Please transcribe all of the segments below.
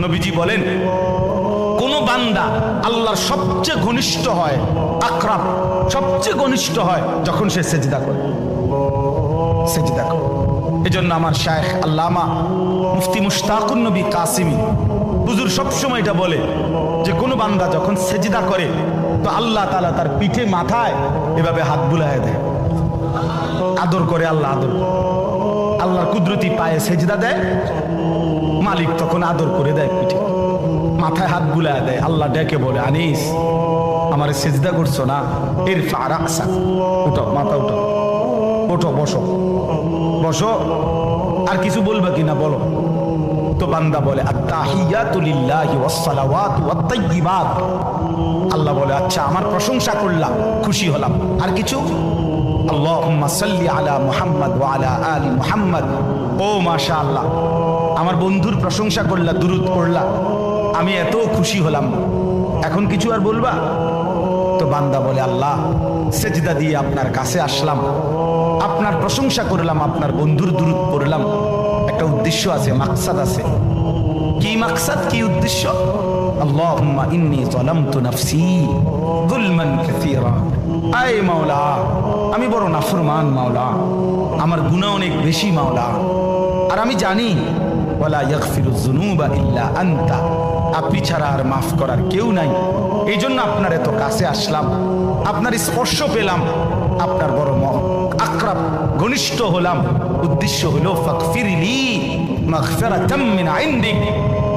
নবীজি বলেন কোন বান্দা আল্লাহর সবচেয়ে ঘনিষ্ঠ হয়, আকরাব সবচেয়ে ঘনিষ্ঠ হয় যখন সে সেজদা করে। সেজদা করে। এজন্য আমার শায়েখ আল্লামা মুফতি মুশতাকুন নবী কাসিমি হুজুর সবসময় এটা বলে যে কোন বান্দা যখন সেজদা করে তো আল্লাহ তাআলা তার পিঠে মাথায় এভাবে হাত বুলায় দেয়, আদর করে। আল্লাহ আদর, আল্লাহর কুদরতি পায়ে সেজদা দেয়, মালিক তখন আদর করে দেয়, পিঠে মাথায় হাত বুলায় দেয়। আল্লাহ ডেকে বলে, আনিস আমারে সেজদা করছো না, এর ফারাসা, উঠো, মাথা উঠো, ওঠো, বসো বসো, আর কিছু বলবা কিনা বলো। তো বান্দা বলে আত্তাহিয়াতু লিল্লাহি ওয়াস সালাওয়াতু ওয়াত তাইয়্যিবাত। আল্লাহ বলে আচ্ছা আমার প্রশংসা করলাম, খুশি হলাম, আর কিছু? আল্লাহুম্মা সাল্লি আলা মুহাম্মাদ ওয়া আলা আলি মুহাম্মাদ। ও মাশাআল্লাহ, আমার বন্ধুর প্রশংসা করলা, দুরূদ পড়লা, আমি এত খুশি হলাম, এখন কিছু আর বলবা? তো বান্দা বলে আল্লাহ সেজদা দিয়ে আপনার কাছে আসলাম, আপনার প্রশংসা করলাম, আপনার বন্ধুর দুরূদ পড়লাম, একটা উদ্দেশ্য আছে, মাকসাদ আছে। কি মাকসাদ, কি উদ্দেশ্য? আল্লাহুম্মা ইন্নী যালামতু নাফসি যুলমান কাসীরা। আয় মাওলা, আমি বড় নাফরমান মাওলা, আমার গুনাহ অনেক বেশি মাওলা, আর আমি জানি ওয়ালা ইয়াগফিরুয যুনুবা ইল্লা আনতা, আপনি ছাড়া আর মাফ করার কেউ নাই। এই জন্য আপনার এত কাছে আসলাম, আপনার স্পর্শ পেলাম, আপনার বড় আকরাব ঘনিষ্ঠ হলাম। উদ্দেশ্য হলো ফাগফিরলি মাগফিরাতাম মিন ইনদিক,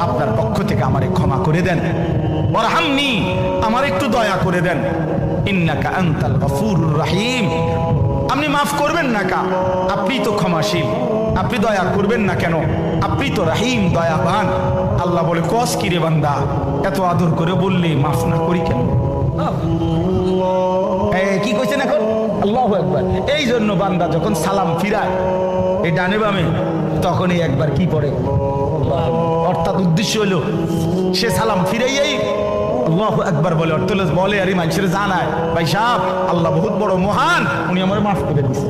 আপনার পক্ষ থেকে আমারে ক্ষমা করে দেন, ওয়ারহামনি, আমার একটু দয়া করে দেন, ইন্নাকা আনতাল গফুরুর রহিম, আপনি মাফ করবেন না কা, আপনি তো ক্ষমাশীল, আপনি দয়া করবেন না কেন, আপনি তো রহিম, দয়াবান। আল্লাহ বলে কস কি রে বান্দা, এত আদর করে বললে মাফ না করি কেন? কি কইছেন এখন? আল্লাহু আকবার। এই জন্য বান্দা যখন সালাম ফিরায় এই ডানে বামে, তখনই একবার কি পড়ে, অর্থাৎ উদ্দেশ্য হলো সে সালাম ফিরাইয়াই আল্লাহু আকবার বলে, অর্থ বলে আর মানুষের জানায় ভাই সাহেব আল্লাহ বহুত বড় মহান, উনি আমার মাফ করে দিচ্ছেন।